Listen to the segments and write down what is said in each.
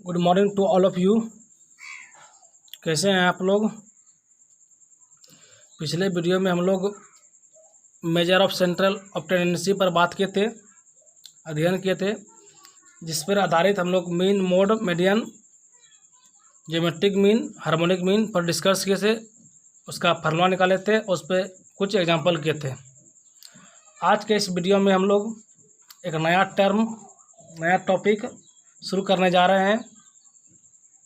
Good morning to all of you. कैसे हैं आप लोग। पिछले वीडियो में हम लोग measure of central of tendency पर बात किए थे, अध्ययन किए थे, जिस पर आधारित हम लोग mean, mode, median, geometric mean, harmonic mean पर डिस्कस किए थे, उसका फार्मूला निकाले थे, उस पर कुछ एग्जांपल किए थे। आज के इस वीडियो में हम लोग एक नया टॉपिक शुरू करने जा रहे हैं,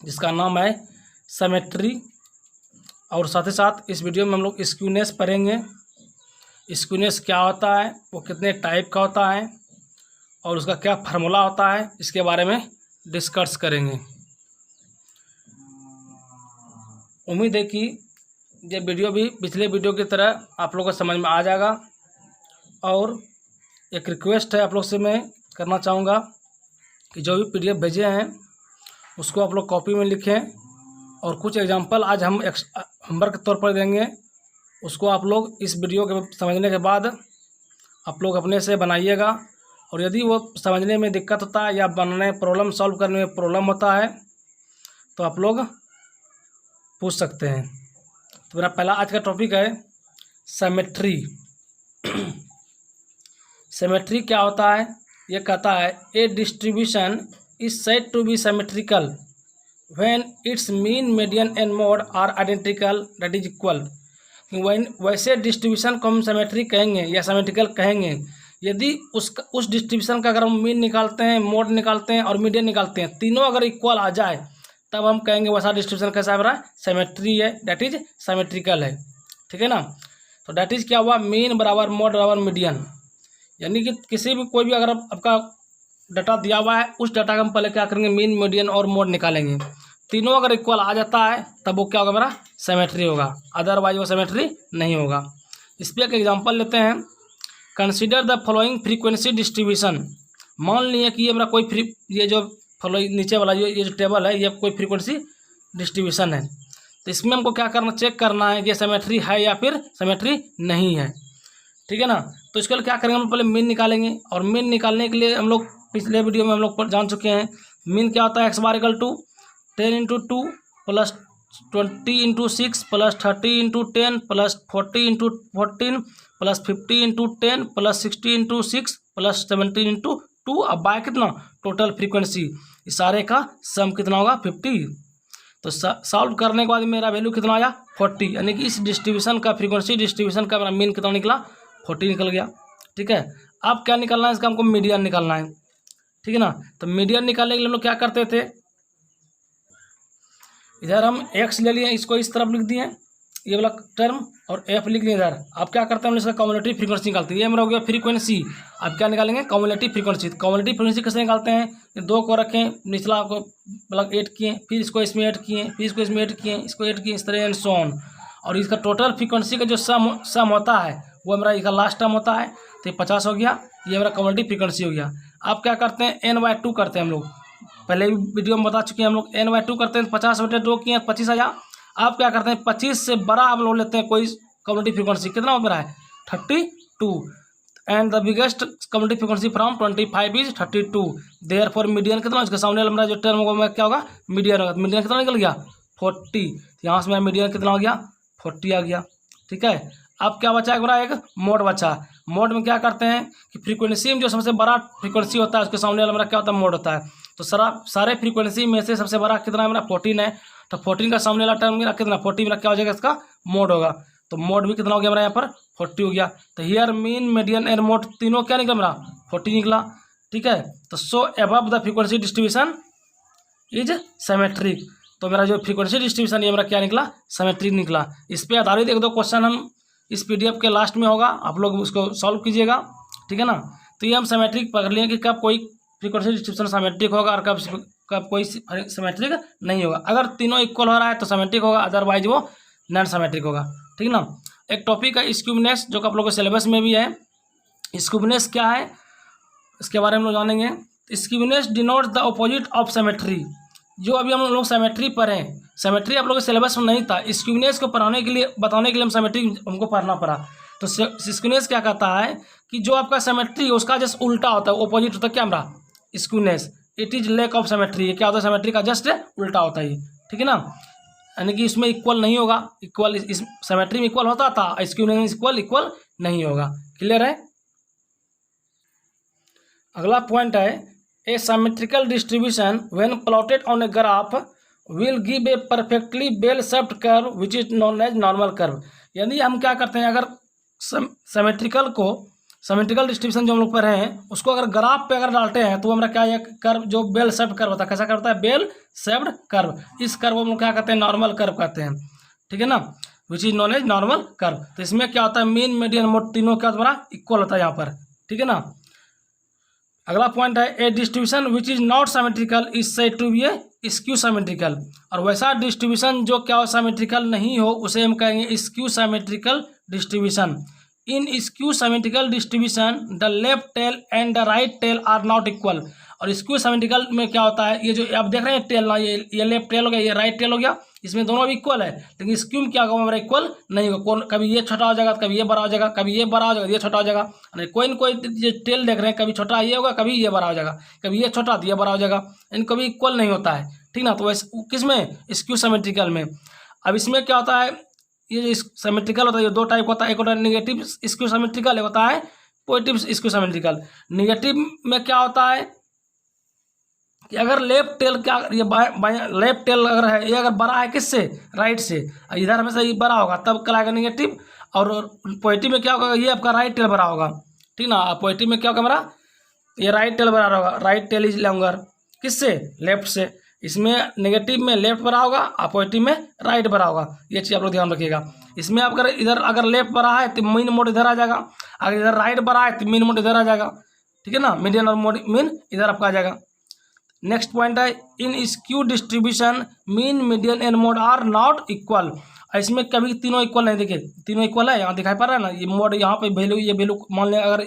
जिसका नाम है सिमेट्री। और साथ ही साथ इस वीडियो में हम लोग स्क्यूनेस पढ़ेंगे। स्क्यूनेस क्या होता है, वो कितने टाइप का होता है और उसका क्या फार्मूला होता है, इसके बारे में डिस्कस करेंगे। उम्मीद है कि ये वीडियो भी पिछले वीडियो की तरह आप लोगों को समझ में आ जाएगा। और एक रिक्वेस्ट है आप लोग से मैं करना चाहूँगा कि जो भी PDF भेजे हैं उसको आप लोग कॉपी में लिखें, और कुछ एग्जांपल आज हम होमवर्क के तौर पर देंगे, उसको आप लोग इस वीडियो के समझने के बाद आप लोग अपने से बनाइएगा। और यदि वो समझने में दिक्कत होता है या बनाने प्रॉब्लम सॉल्व करने में प्रॉब्लम होता है तो आप लोग पूछ सकते हैं। तो मेरा पहला आज का टॉपिक है सिमेट्री। सिमेट्री क्या होता है, ये कहता है a distribution is said to be symmetrical when its mean, median and mode are identical that is equal. वैसे डिस्ट्रीब्यूशन को हम सिमेट्री कहेंगे या सिमेट्रिकल कहेंगे यदि उस डिस्ट्रीब्यूशन का अगर हम मीन निकालते हैं, मोड निकालते हैं और मीडियन निकालते हैं, तीनों अगर इक्वल आ जाए तब हम कहेंगे वैसा डिस्ट्रीब्यूशन कैसा है, हमारा सिमेट्री है, दैट इज सिमेट्रिकल है। ठीक है ना। तो दैट इज क्या हुआ, मीन बराबर मोड बराबर मीडियन। यानी कि किसी भी कोई भी अगर आपका डाटा दिया हुआ है, उस डाटा का हम पहले क्या करेंगे, मीन, मीडियन और मोड निकालेंगे। तीनों अगर इक्वल आ जाता है तब वो क्या होगा, मेरा सिमेट्री होगा, अदरवाइज वो सिमेट्री नहीं होगा। इस पर एक एग्जांपल लेते हैं। Consider the following frequency distribution. मान लिए कि ये मेरा कोई ये जो फॉलोइंग नीचे वाला ये जो टेबल है, ये कोई फ्रीक्वेंसी डिस्ट्रीब्यूशन है। तो इसमें हमको क्या करना, चेक करना है कि ये सिमेट्री है या फिर सिमेट्री नहीं है। ठीक है ना। तो इसके लिए क्या करेंगे, हम पहले मीन निकालेंगे। और मीन निकालने के लिए हम लोग पिछले वीडियो में हम लोग जान चुके हैं, मीन क्या होता है, x bar equal to 10 × 2 plus 20 × 6 plus 30 × 10 plus 40 × 14 plus 50 × 10 plus 60 × 6 plus 70 × 2। अब बाय कितना, टोटल फ्रीक्वेंसी, इस सारे का सम कितना होगा, 50। तो सॉल्व करने के बाद मेरा वैल्यू कितना आया, 40। यानी कि इस डिस्ट्रीब्यूशन का, फ्रीक्वेंसी डिस्ट्रीब्यूशन का मेरा मीन कितना निकला, 40 निकल गया। ठीक है। अब क्या निकालना है, इसका हमको मीडियन निकालना है। ठीक है ना। तो मीडियन निकालने के लिए हम लोग क्या करते थे, इधर हम x ले लिए, इसको इस तरफ लिख दिए ये वाला टर्म, और f लिख लिए इधर। अब क्या करते हैं, हम इसका कम्युलेटिव फ्रीक्वेंसी निकालते हैं। ये मेरा हो गया फ्रीक्वेंसी। अब क्या निकालेंगे, कम्युलेटिव फ्रीक्वेंसी। कम्युलेटिव फ्रीक्वेंसी कैसे निकालते हैं, ये दो को रखें, निचला को मतलब 8 किए, फिर इसको इसमें 8 किए, फिर इसको इसमें 8 किए, इसको 8 किए, इस तरह एंड सो ऑन। और इसका टोटल फ्रीक्वेंसी का जो सम होता है वो मेरा इसका लास्ट टर्म होता है। तो 50 हो गया, ये मेरा कम्युलेटिव फ्रीक्वेंसी हो गया। अब क्या करते हैं, n/2 करते हैं हम लोग, पहले भी वीडियो में बता चुके हैं हम लोग। n/2 करते हैं, 50/2 किए, 25 आया। आप क्या करते हैं, 25 से बड़ा हम लोग लेते हैं कोई कम्युलेटिव फ्रीक्वेंसी, कितना हो मेरा है, 32। And the biggest cumulative frequency from 25 is 32। Therefore median कितना, इसके सामने मेरा जो टर्म होगा क्या होगा, मीडियन होगा। मीडियन कितना निकल गया, 40। यहाँ से मेरा मीडियन कितना हो गया, 40 आ गया। ठीक है। अब क्या बचा है मेरा, एक मोड बचा। मोड में क्या करते हैं कि फ्रीक्वेंसी में जो सबसे बड़ा फ्रीक्वेंसी होता है उसके सामने वाला मेरा क्या होता है, मोड होता है। तो सारे फ्रीक्वेंसी में से सबसे बड़ा कितना है मेरा, 14 है। तो 14 का सामने वाला टर्म मेरा कितना, 40 मेरा क्या हो जाएगा, इसका मोड होगा। तो मोड भी कितना हो गया मेरा, यहाँ पर 40 हो गया। तो here mean, median and mode तीनों क्या निकला मेरा, 40 निकला। ठीक है। तो so above the frequency distribution is symmetric. तो मेरा जो फ्रीक्वेंसी डिस्ट्रीब्यूशन ये मेरा क्या निकला, सिमेट्रिक निकला। इस पर आधारित 1-2 क्वेश्चन हम इस PDF के लास्ट में होगा, आप लोग उसको सॉल्व कीजिएगा। ठीक है ना। तो ये हम सिमेट्रिक पकड़ लिए कि कब कोई फ्रीक्वेंसी डिस्ट्रीब्यूशन सिमेट्रिक होगा और कब कोई सिमेट्रिक नहीं होगा। अगर तीनों इक्वल हो रहा है तो सिमेट्रिक होगा, अदरवाइज वो नॉन सिमेट्रिक होगा। ठीक ना। एक टॉपिक है स्क्यूनेस, जो कि आप लोगों के सिलेबस में भी है। स्क्यूनेस क्या है, इसके बारे में हम लोग जानेंगे। Skewness denotes the opposite of symmetry. जो अभी हम लोग सिमेट्री पढ़ें, सिमेट्री आप लोगों के सिलेबस में नहीं था, स्क्यूनेस को बताने के लिए हम सिमेट्री हमको पढ़ना पड़ा। तो स्क्यूनेस क्या कहता है कि जो आपका सिमेट्री है उसका जस्ट उल्टा होता है, ऑपोजिट होता है क्या हमारा, skewness. It is lack of symmetry. ये क्या होता है, सिमेट्री का जस्ट उल्टा होता है ये, ठीक है ना, यानी कि इसमें इक्वल नहीं होगा, इक्वल इस सिमेट्री में इक्वल होता था, स्क्यूनेस इक्वल नहीं होगा। क्लियर है। अगला पॉइंट है a symmetrical distribution when plotted on a graph will give a perfectly bell shaped curve which is known as normal curve. यानी हम क्या करते हैं, अगर सिमेट्रिकल डिस्ट्रीब्यूशन जो हम लोग पढ़ रहे हैं उसको अगर ग्राफ पे अगर डालते हैं तो हमारा क्या एक कर्व जो बेल शेप्ड कर्व होता है, कैसा करता है, बेल शेप्ड कर्व। इस कर्व हम लोग क्या कहते हैं, नॉर्मल कर्व कहते हैं, ठीक है ना, which is known as normal curve. तो इसमें क्या होता है, मीन मीडियन मोड तीनों क्या हमारा इक्वल होता है यहाँ पर, ठीक है ना। अगला पॉइंट है a distribution which is not symmetrical is said to be a skew symmetrical. और वैसा डिस्ट्रीब्यूशन जो क्या हो, सिमेट्रिकल नहीं हो, उसे हम कहेंगे skew symmetrical distribution. In skew symmetrical distribution the left tail and the right tail are not equal. और स्क्यू सिमेट्रिकल में क्या होता है, ये जो आप देख रहे हैं टेल ना, ये लेफ्ट टेल हो गया, ये राइट टेल हो गया, इसमें दोनों भी इक्वल है, लेकिन स्क्यू में क्या होगा, हमारा इक्वल नहीं होगा। कौन कभी ये छोटा हो जाएगा, कभी ये बड़ा हो जाएगा, कभी ये बड़ा हो जाएगा, ये छोटा हो जाएगा। कोई न कोई ये टेल देख रहे हैं, कभी छोटा ये होगा, कभी ये बड़ा हो जाएगा, कभी ये छोटा तो ये बड़ा हो जाएगा, इनको भी इक्वल नहीं होता है, ठीक ना। तो वैसे किसमें, स्क्यू सिमेट्रिकल में। अब इसमें क्या होता है, ये जो सिमेट्रिकल होता है, ये दो टाइप होता है, एक होता है निगेटिव स्क्यू सिमेट्रिकल, एक होता है पॉजिटिव स्क्यू सिमेट्रिकल। निगेटिव में क्या होता है कि अगर लेफ्ट टेल क्या, ये लेफ्ट टेल अगर है, ये अगर बड़ा है किससे, राइट से, इधर हमेशा ये बड़ा होगा, तब कहलाएगा निगेटिव। और पॉजिटिव में क्या होगा, ये आपका राइट टेल बड़ा होगा, ठीक ना। पॉजिटिव में क्या होगा हमारा, ये राइट टेल बड़ा होगा, राइट टेल इज लॉन्गर किससे, लेफ्ट से। इसमें नेगेटिव में लेफ्ट बड़ा होगा और पॉजिटिव में राइट बड़ा होगा, ये चीज़ आप लोग ध्यान रखिएगा। इसमें आप अगर इधर अगर लेफ्ट बड़ा है तो मीन मोड इधर आ जाएगा, अगर इधर राइट बड़ा है तो मीन मोड इधर आ जाएगा, ठीक है ना, मीडियन और मोड मीन इधर आपका आ जाएगा। नेक्स्ट पॉइंट है in skew distribution mean median and mode are not equal. इसमें कभी तीनों इक्वल नहीं, देखिए तीनों इक्वल है, यहाँ दिखाई पड़ रहा है ना, ये मोड यहाँ पे वैल्यू, ये वैल्यू मान लें अगर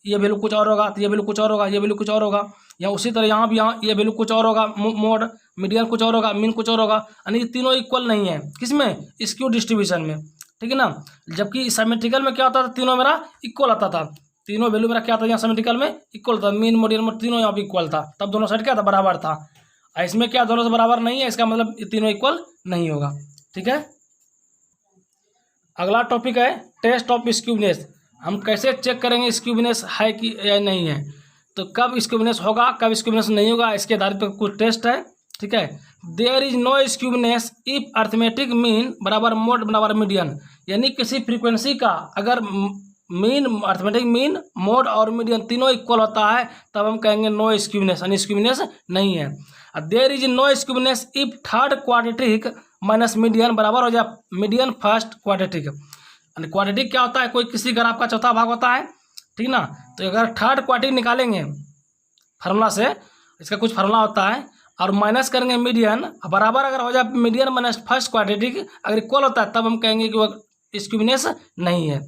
ये वैल्यू कुछ और होगा तो ये वैल्यू कुछ और होगा, ये वैल्यू कुछ और होगा, या उसी तरह यहाँ भी यहाँ ये वैल्यू कुछ और होगा, मोड मीडियन कुछ और होगा, मीन कुछ और होगा, यानी ये तीनों इक्वल नहीं है किसमें, स्क्यू डिस्ट्रीब्यूशन में, ठीक है ना। जबकि सिमेट्रिकल में क्या होता था, तीनों मेरा इक्वल आता था, तीनों वैल्यू मेरा क्या था यहाँ सिमेट्रिकल में इक्वल था, मीन मोड मोड तीनों यहाँ पे इक्वल था, तब दोनों साइड क्या था, बराबर था। इसमें क्या दोनों से बराबर नहीं है, इसका मतलब ये तीनों इक्वल नहीं होगा, ठीक है। अगला टॉपिक है टेस्ट ऑफ स्क्यूनेस। हम कैसे चेक करेंगे स्क्यूनेस है कि या नहीं है, तो कब स्क्यूनेस होगा कब स्क्यूनेस नहीं होगा, इसके आधारित पर कुछ टेस्ट है, ठीक है। There is no skewness if arithmetic mean बराबर मोड बराबर मीडियन। यानी किसी फ्रीक्वेंसी का अगर मीन, अर्थमेटिक मीन, मोड और मीडियन तीनों इक्वल होता है तब हम कहेंगे नो स्क्यूनेस, यानी स्क्यूनेस नहीं है। There is no skewness if third quadratic minus median बराबर हो जाए मीडियन फर्स्ट क्वाड्रेटिक। क्वाड्रेटिक क्या होता है, कोई किसी ग्राफ का चौथा भाग होता है, ठीक ना। तो अगर थर्ड क्वाड्रेटिक निकालेंगे फार्मूला से, इसका कुछ फार्मूला होता है, और माइनस करेंगे मीडियन, बराबर अगर हो जाए मीडियन माइनस फर्स्ट क्वाड्रेटिक अगर इक्वल होता है तब हम कहेंगे कि वो स्क्यूनेस नहीं है।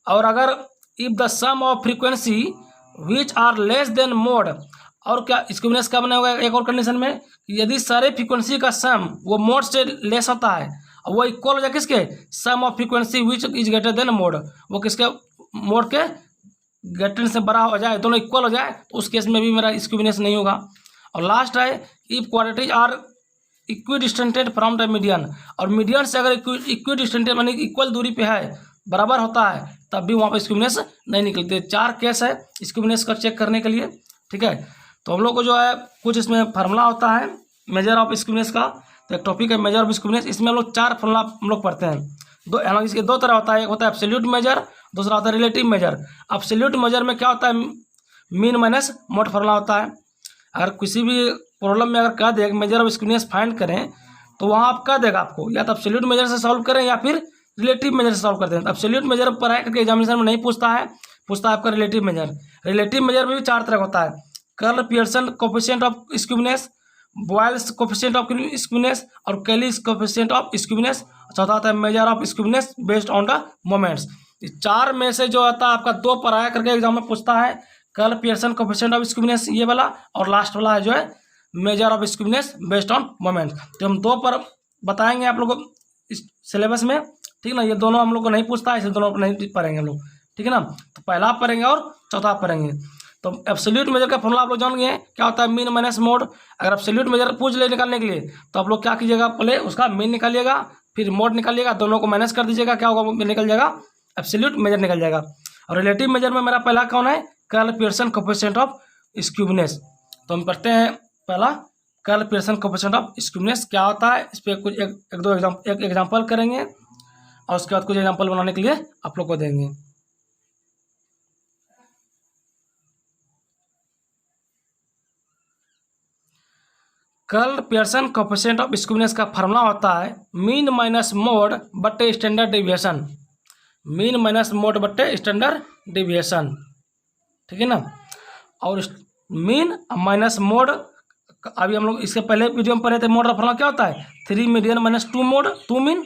और अगर if the sum of frequency which are less than mode, और क्या स्क्यूनेस कब नहीं होगा, एक और कंडीशन में, यदि सारे फ्रीक्वेंसी का सम वो मोड से लेस होता है, वो इक्वल हो जाए किसके, sum of frequency which is greater than mode, वो किसके, मोड के ग्रेटर से बड़ा हो जाए, दोनों इक्वल हो जाए, तो उस केस में भी मेरा स्क्यूनेस नहीं होगा। और लास्ट है if quadratic are equidistanted from the median, और मीडियन से अगर इक्विडिस्टेंटेड यानी इक्वल दूरी पे है, बराबर होता है, तब भी वहाँ पर स्क्यूनेस नहीं निकलते। 4 केस है स्क्यूनेस का चेक करने के लिए, ठीक है। तो हम लोग को जो है कुछ इसमें फार्मूला होता है मेजर ऑफ स्क्यूनेस का, तो एक टॉपिक है मेजर ऑफ स्क्यूनेस, इसमें हम लोग 4 फार्मूला हम लोग पढ़ते हैं। इसके दो तरह होता है, एक होता है एब्सोल्यूट मेजर, दूसरा होता है रिलेटिव मेजर। एब्सोल्यूट मेजर में क्या होता है, मीन माइनस मोड फार्मूला होता है। अगर किसी भी प्रॉब्लम में अगर कह दे मेजर ऑफ स्क्यूनेस फाइंड करें, तो वहाँ आप कह देगा आपको या तो एब्सोल्यूट मेजर से सॉल्व करें या फिर रिलेटिव मेजर से सॉल्व करते हैं। एब्सोल्यूट मेजर पर है करके एग्जामिनेशन में नहीं पूछता है, पूछता है आपका रिलेटिव मेजर। रिलेटिव मेजर में भी 4 तरह का होता है, Karl Pearson coefficient of skewness, Bowley's coefficient of skewness और कैलीज कोफिशिएंट ऑफ स्क्यूनेस। चौथा होता है measure of skewness based on the moments. इस 4 में से जो आता है आपका 2 पर आया करके एग्जाम में पूछता है, Karl Pearson coefficient of skewness ये वाला, और लास्ट वाला है जो है measure of skewness based on moments. तो हम 2 पर बताएंगे आप लोग को इस सिलेबस में, ठीक ना। ये दोनों हम लोग को नहीं पूछता है, इसे दोनों पर नहीं पढ़ेंगे हम लोग, ठीक है ना। तो पहला आप पढ़ेंगे और चौथा आप पढ़ेंगे। तो एब्सोल्यूट मेजर का फॉर्मूला आप लोग जान गए हैं, क्या होता है मीन माइनस मोड। अगर एब्सोल्यूट मेजर पूछ ले निकालने के लिए तो आप लोग क्या कीजिएगा, पहले उसका मीन निकालिएगा, फिर मोड निकालिएगा, दोनों को माइनस कर दीजिएगा, क्या होगा, निकल जाएगा एब्सोल्यूट मेजर निकल जाएगा। और रिलेटिव मेजर में मेरा पहला कौन है, Karl Pearson coefficient of skewness. तो हम पढ़ते हैं पहला curl Pearson coefficient of skewness क्या होता है। इस पर कुछ एक दो एग्जाम्पल करेंगे और उसके बाद कुछ एग्जाम्पल बनाने के लिए आप लोग को देंगे। Curl Pearson coefficient of skewness का फार्मूला होता है मीन माइनस मोड बट्टे standard deviation, mean minus mode बट्टे स्टैंडर्ड डेविएशन, ठीक है ना। और मीन माइनस मोड अभी हम लोग इसके पहले वीडियो में पढ़े थे, मोड का फॉर्मूला क्या होता है 3 मीडियन माइनस 2 मोड 2 मीन,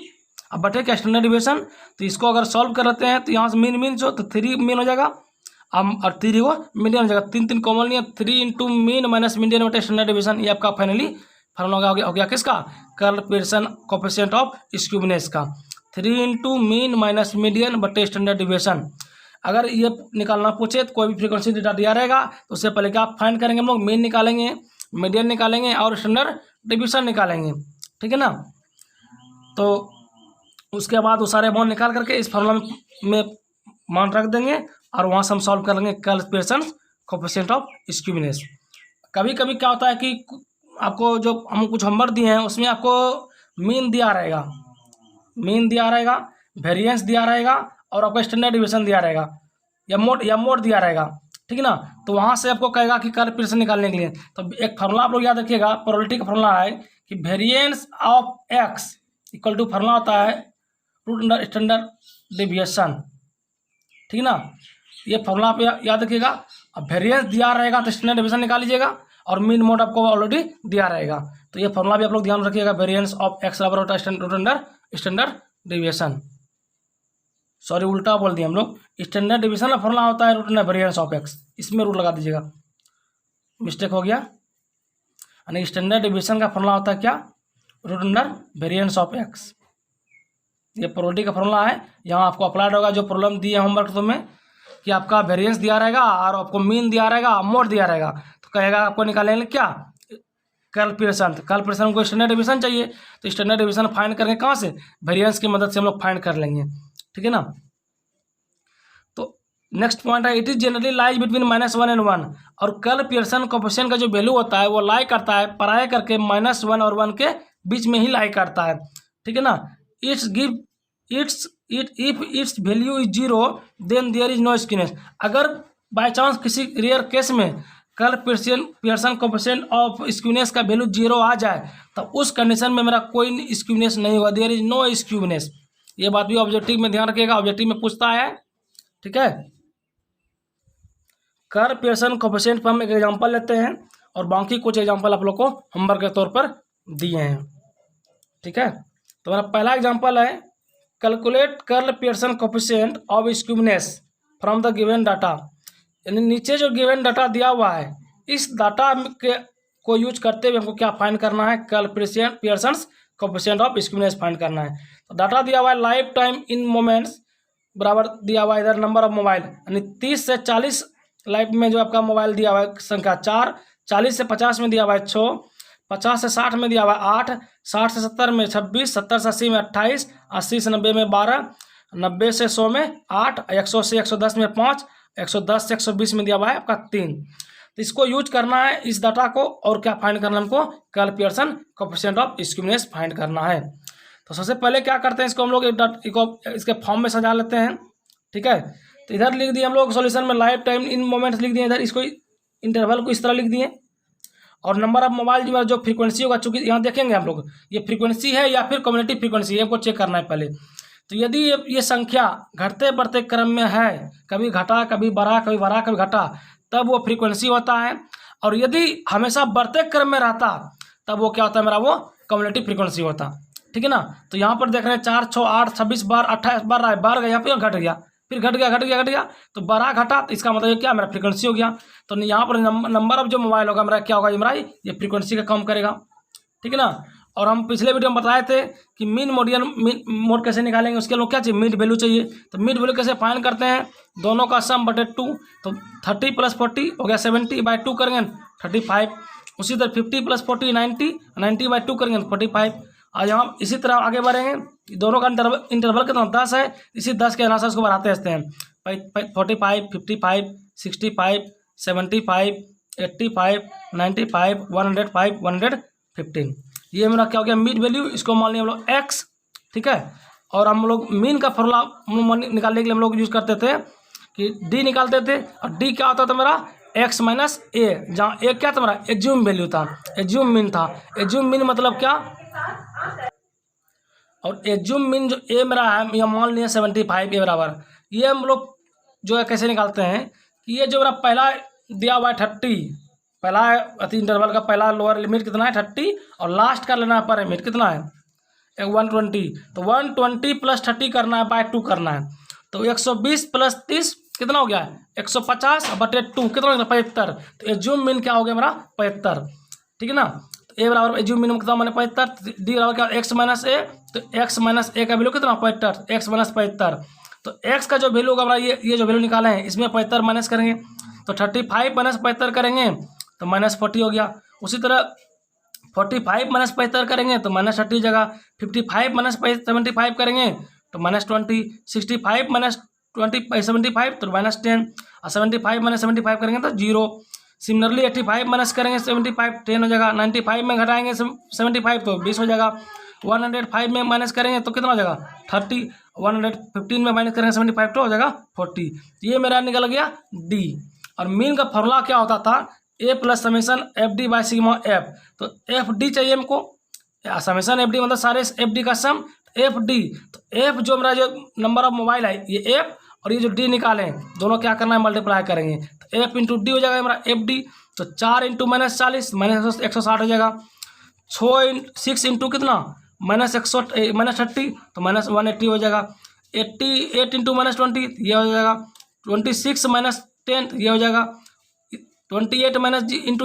अब बटे क्या स्टैंडर्ड डेविएशन। तो इसको अगर सॉल्व कर लेते हैं तो यहाँ से मीन जो तो 3 मीन हो जाएगा, अब और 3 वो मीडियन हो जाएगा, 3 3 कॉमन नहीं है, 3 इंटू मीन माइनस मीडियन बटे स्टैंडर्ड डेविएशन। ये आपका फाइनली फार्मूला हो गया किसका, curl Pearson coefficient of skewness का, 3 इंटू मीन माइनस मीडियन बटे स्टैंडर्ड डेविएशन। अगर ये निकालना पूछे तो कोई भी फ्रीक्वेंसी डेटा दिया रहेगा तो उससे पहले क्या फाइंड करेंगे हम लोग, मीन निकालेंगे, मीडियन निकालेंगे और स्टैंडर्ड डेविएशन निकालेंगे, ठीक है ना। तो उसके बाद वो सारे अमाउंट निकाल करके इस फार्मूला में मान रख देंगे और वहाँ से हम सॉल्व कर लेंगे curl Pearson coefficient of skewness. कभी कभी क्या होता है कि आपको जो हम कुछ होमवर्क दिए हैं उसमें आपको मीन दिया रहेगा, मीन दिया रहेगा, वेरिएंस दिया रहेगा और आपको स्टैंडर्ड डेविएशन दिया रहेगा या मोड दिया रहेगा, ठीक है ना। तो वहाँ से आपको कहेगा कि कर्ल पियर्सन निकालने के लिए तो एक फार्मूला आप लोग याद रखिएगा, प्रोबेबिलिटी का फार्मूला है कि variance of x equal to formula होता है रूट अंडर स्टैंडर्ड डेविएशन, ठीक है ना। ये फार्मूला आप याद रखिएगा। अब वेरिएंस दिया रहेगा तो स्टैंडर्ड डेविएशन निकाल लीजिएगा और मीन मोड आपको ऑलरेडी दिया रहेगा, तो ये फार्मूला भी आप लोग ध्यान रखिएगा, वेरिएंस ऑफ एक्स बराबर होता है root under standard deviation. Sorry उल्टा बोल दिया हम लोग, स्टैंडर्ड डेविएशन का फॉर्मूला होता है root under variance of x, इसमें रूट लगा दीजिएगा, मिस्टेक हो गया। यानी स्टैंडर्ड डेविएशन का फॉर्मूला होता है क्या, root under variance of x. ये प्रोबेबिलिटी का फॉर्मूला है, यहाँ आपको अप्लाइड होगा जो प्रॉब्लम दी है होमवर्क तुम्हें कि आपका वेरिएंस दिया रहेगा और आपको मीन दिया रहेगा, मोड दिया रहेगा, तो कहेगा आपको निकालने क्या कर्ल पियर्सन। कर्ल पियर्सन को स्टैंडर्ड डेविएशन चाहिए तो स्टैंडर्ड डेविएशन फाइंड करेंगे कहाँ से, वेरिएंस की मदद से हम लोग फाइंड कर लेंगे, ठीक है ना। तो नेक्स्ट पॉइंट है it is generally lies between -1 and 1, और कर्ल पियर्सन कोएफिशिएंट का जो वैल्यू होता है वो लाई करता है पराया करके -1 और 1 के बीच में ही लाई करता है, ठीक है ना। If its value is 0 then there is no skewness. अगर बाय चांस किसी रेयर केस में Karl Pearson coefficient of skewness का वैल्यू 0 आ जाए तो उस कंडीशन में मेरा कोई स्क्यूनेस नहीं होगा, देयर इज नो स्क्यूनेस। ये बात भी ऑब्जेक्टिव में ध्यान रखिएगा, ऑब्जेक्टिव में पूछता है, ठीक है। कर्ल पियर्सन कोएफिशिएंट पर हम एक एग्जांपल लेते हैं और बाकी कुछ एग्जांपल आप लोग को होमवर्क के तौर पर दिए हैं, ठीक है। तो मेरा पहला एग्जांपल है calculate curl Pearson coefficient of skewness from the given data. यानी नीचे जो गिवन डाटा दिया हुआ है इस डाटा के को यूज करते हुए हमको क्या फाइंड करना है, Karl Pearson coefficient of skewness find करना है। तो डाटा दिया हुआ है लाइफ टाइम इन मोमेंट्स बराबर दिया हुआ है इधर नंबर ऑफ मोबाइल, यानी 30 से 40 लाइफ में जो आपका मोबाइल दिया हुआ है संख्या 4, 40 से 50 में दिया हुआ है 6, 50 से 60 में दिया हुआ है 8, 60 से 70 में 26, 70 से 80 में 28, 80 से 90 में 12, 90 से 100 में 8, 100 से 110 में 5, 110 से 120 में दिया हुआ है आपका 3। तो इसको यूज करना है इस डाटा को, और क्या फाइंड करना है हमको, curl Pearson coefficient of skewness find करना है। तो सबसे पहले क्या करते हैं, इसको हम लोग इसके फॉर्म में सजा लेते हैं, ठीक है। तो इधर लिख दिए हम लोग सॉल्यूशन में लाइफ टाइम इन मोमेंट्स लिख दिए, इधर इसको इंटरवल को इस तरह लिख दिए, और नंबर ऑफ मोबाइल जो फ्रीक्वेंसी होगा, चूंकि यहाँ देखेंगे हम लोग ये फ्रीक्वेंसी है या फिर कम्युनिटी फ्रीक्वेंसी है, हमको चेक करना है पहले। तो यदि ये संख्या घटते बढ़ते क्रम में है, कभी घटा कभी बढ़ा कभी बढ़ा कभी घटा, तब वो फ्रीक्वेंसी होता है। और यदि हमेशा बढ़ते क्रम में रहता तब वो क्या होता है, मेरा वो कम्युनिटी फ्रीक्वेंसी होता, ठीक है ना। तो यहाँ पर देख रहे हैं 4, 6, 8, 26 बार 28 बार रहा है, बार गया, यहाँ पर घट गया, फिर घट गया, तो बढ़ा घटा, तो इसका मतलब क्या, मेरा फ्रीक्वेंसी हो गया। तो यहाँ पर नंबर ऑफ जो मोबाइल होगा मेरा क्या होगा, मेरा ये फ्रीक्वेंसी का कम करेगा, ठीक है ना। और हम पिछले वीडियो में बताए थे कि मीन मोड कैसे निकालेंगे, उसके लिए क्या चाहिए, मिड वैल्यू चाहिए। तो मिड वैल्यू कैसे फाइंड करते हैं, दोनों का सम बटे 2, तो 30 + 40 हो गया 70/2 करेंगे 35। उसी तरह 50 + 40 90/2 करेंगे 45। आज हम इसी तरह आगे बढ़ेंगे, दोनों का इंटरवल कितना 10 है, इसी 10 के अनुसार उसको बढ़ाते रहते हैं। 45 55 65 75 85 95 105 115। ये मेरा क्या हो गया मिड वैल्यू, इसको मान लिया हम लोग x, ठीक है। और हम लोग मीन का फॉर्मूला निकालने के लिए हम लोग यूज़ करते थे कि d निकालते थे, और d क्या होता था मेरा x - a, जहाँ a क्या था मेरा एज्यूम वैल्यू था, एज्यूम मीन था। एज्यूम मीन मतलब क्या, और एज्यूम मीन जो a मेरा है, यह मान लिया 75 a बराबर। ये हम लोग जो है कैसे निकालते हैं कि ये जो मेरा पहला दिया हुआ है 30, पहला अति इंटरवल का पहला लोअर लिमिट कितना है 30, और लास्ट का लेना है अपर लिमिट कितना है 120। तो 120 + 30 करना है बाय 2 करना है, तो 120 + 30 कितना हो गया 150/2 कितना हो गया 75। तो एज्यूम मीन क्या हो गया मेरा 75, ठीक है ना। तो ए बराबर एज्यूम मीन कितना मैंने 75, डी बराबर क्या x - a, तो x - a का वैल्यू कितना 75, x - 75। तो x का जो वैल्यू होगा हमारा ये जो वैल्यू निकाले हैं इसमें 75 माइनस करेंगे, तो 35 - 75 करेंगे तो -40 हो गया। उसी तरह 45 - 75 करेंगे तो -30 जगह, 55 - 75 करेंगे तो -20, 65 - 20 75 तो -10, और 75 - 75 करेंगे तो 0। सिमिलरली 85 माइनस करेंगे 75 10 हो जाएगा, 95 में घटाएंगे 75 तो 20 हो जाएगा, 105 में माइनस करेंगे तो कितना हो जाएगा 30, 115 में माइनस करेंगे 75 तो हो जाएगा 40। ये मेरा निकल गया डी। और मीन का फॉर्मूला क्या होता था a + समेशन FD/σf, तो FD चाहिए हमको, समेशन FD मतलब सारे FD का सम FD। तो F जो मेरा जो नंबर ऑफ मोबाइल है ये F, और ये जो D निकालें दोनों क्या करना है मल्टीप्लाई करेंगे, तो F × D हो जाएगा हमारा FD। तो 4 × -40 -160 हो जाएगा, 6 × कितना -30 तो -180 हो जाएगा, 88 × -20 ये हो जाएगा, 26 - 10 ये हो जाएगा, 28 -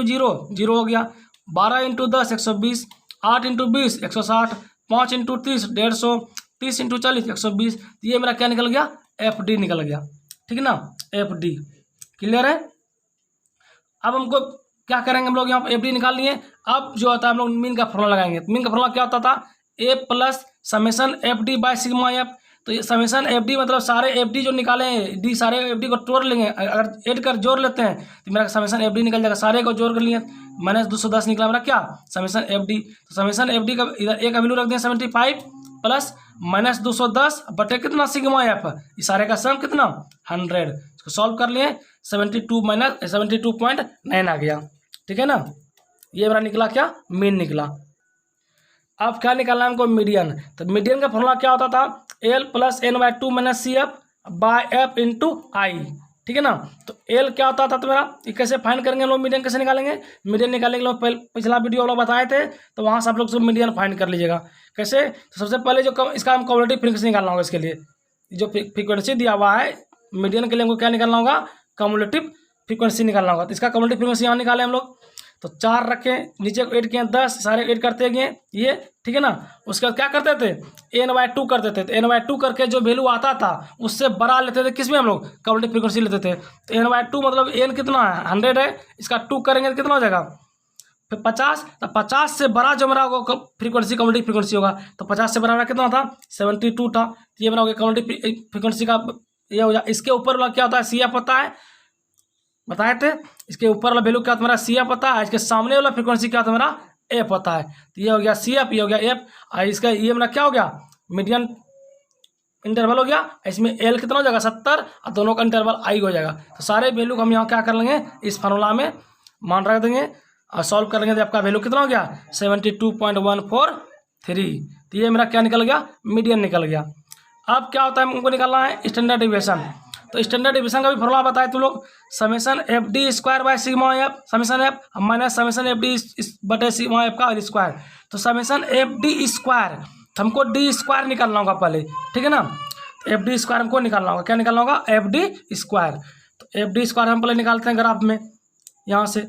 0 0 हो गया, 12 × 10 120, 8 × 20 160, 5 × 30 150, 30 × 40 120। ये मेरा क्या निकल गया FD निकल गया, ठीक है ना FD। क्लियर है। अब हमको क्या करेंगे, हम लोग यहाँ पर FD निकाल लिए। अब जो होता है हम लोग मीन का फॉर्मूला लगाएंगे। मीन का फॉर्मूला क्या होता था a + समेशन FD/σf। तो ये समेशन FD मतलब सारे FD जो निकाले हैं डी, सारे FD को तोड़ लेंगे, अगर ऐड कर जोड़ लेते हैं तो मेरा समेशन FD निकल जाएगा। सारे को जोड़ कर लिए -210 निकला मेरा क्या समेशन FD। तो समेशन FD का इधर a का वैल्यू रख दें 75 प्लस -210 बटे कितना σf, इस सारे का सम कितना 100। इसको सॉल्व कर लिए 72.9 आ गया, ठीक है ना। ये मेरा निकला क्या मीन निकला। अब क्या निकालना है हमको मीडियन। तो मीडियन का फॉर्मूला क्या होता था L + n/2 - CF/f × I, ठीक है ना। तो L क्या होता था तो मेरा ये कैसे फाइंड करेंगे लोग, मीडियन कैसे निकालेंगे। मीडियन निकालने के लिए पिछला वीडियो लोग बताए थे, तो वहाँ से आप लोग सब मीडियन फाइंड कर लीजिएगा कैसे। तो सबसे पहले जो इसका हम कम्युलेटिव फ्रीक्वेंसी निकालना होगा। इसके लिए जो फ्रीक्वेंसी दिया हुआ है मीडियन के लिए हमको क्या निकालना होगा कम्युलेटिव फ्रीक्वेंसी निकालना होगा। तो इसका कम्युलेटिव फ्रीक्वेंसी यहाँ निकाले हम लोग, तो 4 रखें, नीचे को ऐड किए 10, सारे ऐड करते गए ये, ठीक है ना। उसके बाद क्या करते थे n/2 करते थे, तो n/2 करके जो वैल्यू आता था उससे बड़ा लेते थे, किसमें हम लोग कम्युलेटिव फ्रीक्वेंसी लेते थे। तो n/2 मतलब n कितना है 100 है, इसका 2 करेंगे तो कितना हो जाएगा फिर 50। तो 50 से बड़ा जो मेरा फ्रीक्वेंसी कम्युलेटिव फ्रीक्वेंसी होगा, तो 50 से बड़ा मेरा कितना था 72 था। तो ये मेरा हो गया कम्युलेटिव फ्रीक्वेंसी का ये हो जाए। इसके ऊपर वाला क्या होता है CF होता है, बताए थे। इसके ऊपर वाला वैल्यू क्या होता है मेरा CF होता है, इसके सामने वाला फ्रीक्वेंसी क्या होता है मेरा F होता है। तो ये हो गया CF, ये हो गया F, और इसका ये मेरा क्या हो गया मीडियन इंटरवल हो गया। इसमें L कितना हो जाएगा 70, और दोनों का इंटरवल I हो जाएगा। तो सारे वैल्यू को हम यहाँ क्या कर लेंगे इस फार्मूला में मान रख देंगे और सॉल्व कर लेंगे, तो आपका वैल्यू कितना हो गया 72.143। तो ये मेरा क्या निकल गया मीडियन निकल गया। अब क्या होता है हमको निकालना है स्टैंडर्ड डिविएशन। तो स्टैंडर्ड डिविएशन का भी फॉर्मूला बताए तुम लोग, summation FD² summation F minus summation FD/σf का स्क्वायर। तो समेशन FD², तो हमको D² निकालना होगा पहले, ठीक है ना। तो FD² हमको निकालना होगा, क्या निकालना होगा FD²। तो FD² हम पहले निकालते हैं ग्राफ में, यहाँ से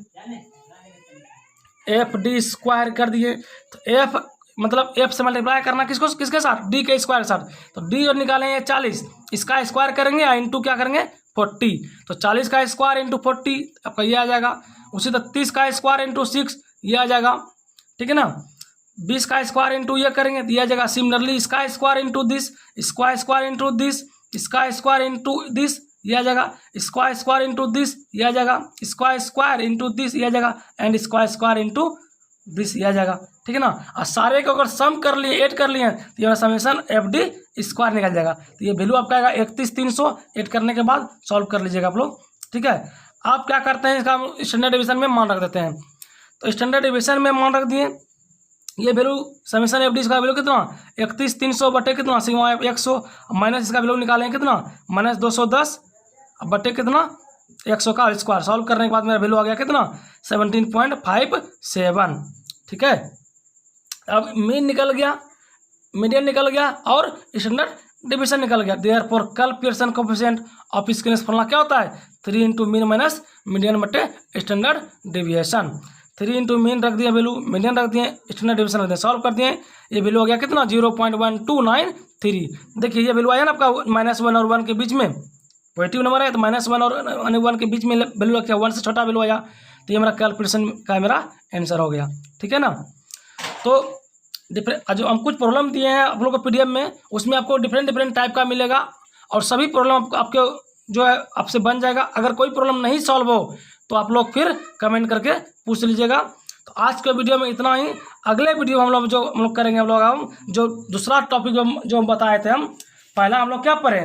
FD² कर दिए। तो मतलब एफ से मल्टीप्लाई करना किसको, किसके साथ, डी के स्क्वायर के साथ। तो डी और निकालेंगे 40, इसका स्क्वायर करेंगे या इंटू क्या करेंगे 40, तो 40 का स्क्वायर इंटू 40 आपका ये आ जाएगा। उसी तरह 30 का स्क्वायर इंटू 6 ये आ जाएगा, ठीक है ना। 20 का स्क्वायर इंटू ये करेंगे तो ये आ जाएगा। सिमिलरली इसका स्क्वायर इंटू दिस, इसका स्क्वायर इंटू दिस, इसका स्क्वायर इंटू दिस ये आ जाएगा। स्क्वायर स्क्वायर इंटू दिस ये आ जाएगा। स्क्वायर स्क्वायर इंटू दिस ये आ जाएगा। And square square into this ये आ जाएगा, ठीक है ना। और सारे को अगर सम कर लिए, ऐड कर लिए तो ये समेशन एफ डी स्क्वायर निकल जाएगा। तो ये वैल्यू आपका आएगा 31,300। ऐड करने के बाद सॉल्व कर लीजिएगा आप लोग, ठीक है। आप क्या करते हैं, इसका स्टैंडर्ड डिवीजन में मान रख देते हैं। तो स्टैंडर्ड डिवीजन में मान रख दिए, ये वैल्यू समेशन एफ डी इसका वैल्यू कितना 31,300 बटे कितना सिग्मा 100 माइनस इसका वैल्यू निकालेंगे कितना माइनस 210 बटे कितना 100 का स्क्वायर। सॉल्व करने के बाद मेरा वैल्यू आ गया कितना 17.57, ठीक है। अब मीन निकल गया, मीडियन निकल गया और स्टैंडर्ड डिवीजन निकल गया। देयरफॉर कल पियर्सन कोएफिशिएंट ऑफ स्क्वीनेस फॉर्मूला क्या होता है 3 इंटू मीन माइनस मीडियन बटे स्टैंडर्ड डिविएशन। 3 इंटू मीन रख दिया वैल्यू, मीडियन रख दिए, स्टैंडर्ड डिवीजन रख दिया, सॉल्व कर दिए। ये वैल्यू हो गया कितना 0.1293। देखिए ये वैल्यू आया ना आपका -1 और 1 के बीच में, पॉजिटिव नंबर है तो -1 और 1 के बीच में वैल्यू रखा, 1 से छोटा वैल्यू आया। तो ये मेरा कैलकुलेशन का मेरा आंसर हो गया, ठीक है ना। तो जो हम कुछ प्रॉब्लम दिए हैं आप लोगों को पीडीएफ में, उसमें आपको डिफरेंट टाइप का मिलेगा और सभी प्रॉब्लम आपके जो है आपसे बन जाएगा। अगर कोई प्रॉब्लम नहीं सॉल्व हो तो आप लोग फिर कमेंट करके पूछ लीजिएगा। तो आज के वीडियो में इतना ही। अगले वीडियो हम लोग करेंगे, हम जो दूसरा टॉपिक जो हम बताए थे, हम पहला हम लोग क्या पढ़े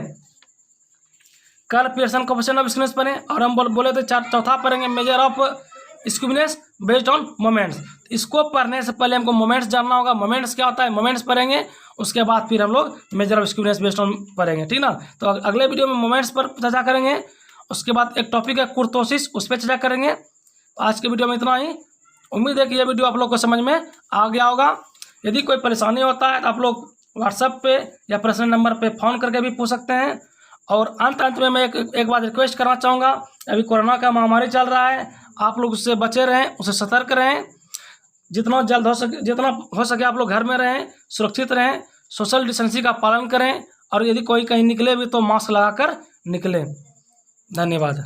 कल पियर्सन कोएफिशिएंट ऑफ स्क्वीनेस पढ़े और हम बोले थे चौथा पढ़ेंगे measure of skewness based on moments. इसको पढ़ने से पहले हमको मोमेंट्स जानना होगा, मोमेंट्स क्या होता है, मोमेंट्स पढ़ेंगे, उसके बाद फिर हम लोग measure of skewness based on पढ़ेंगे, ठीक ना। तो अगले वीडियो में मोमेंट्स पर चर्चा करेंगे। उसके बाद एक टॉपिक है कुर्तोसिस, उस पर चर्चा करेंगे। आज के वीडियो में इतना ही। उम्मीद है कि यह वीडियो आप लोग को समझ में आ गया होगा। यदि कोई परेशानी होता है तो आप लोग व्हाट्सएप पे या पर्सनल नंबर पे फ़ोन करके भी पूछ सकते हैं। और अंत में मैं एक बार रिक्वेस्ट करना चाहूँगा, अभी कोरोना का महामारी चल रहा है, आप लोग उससे बचे रहें, उससे सतर्क रहें। जितना हो सके आप लोग घर में रहें, सुरक्षित रहें, सोशल डिस्टेंसिंग का पालन करें और यदि कोई कहीं निकले भी तो मास्क लगाकर निकलें। धन्यवाद।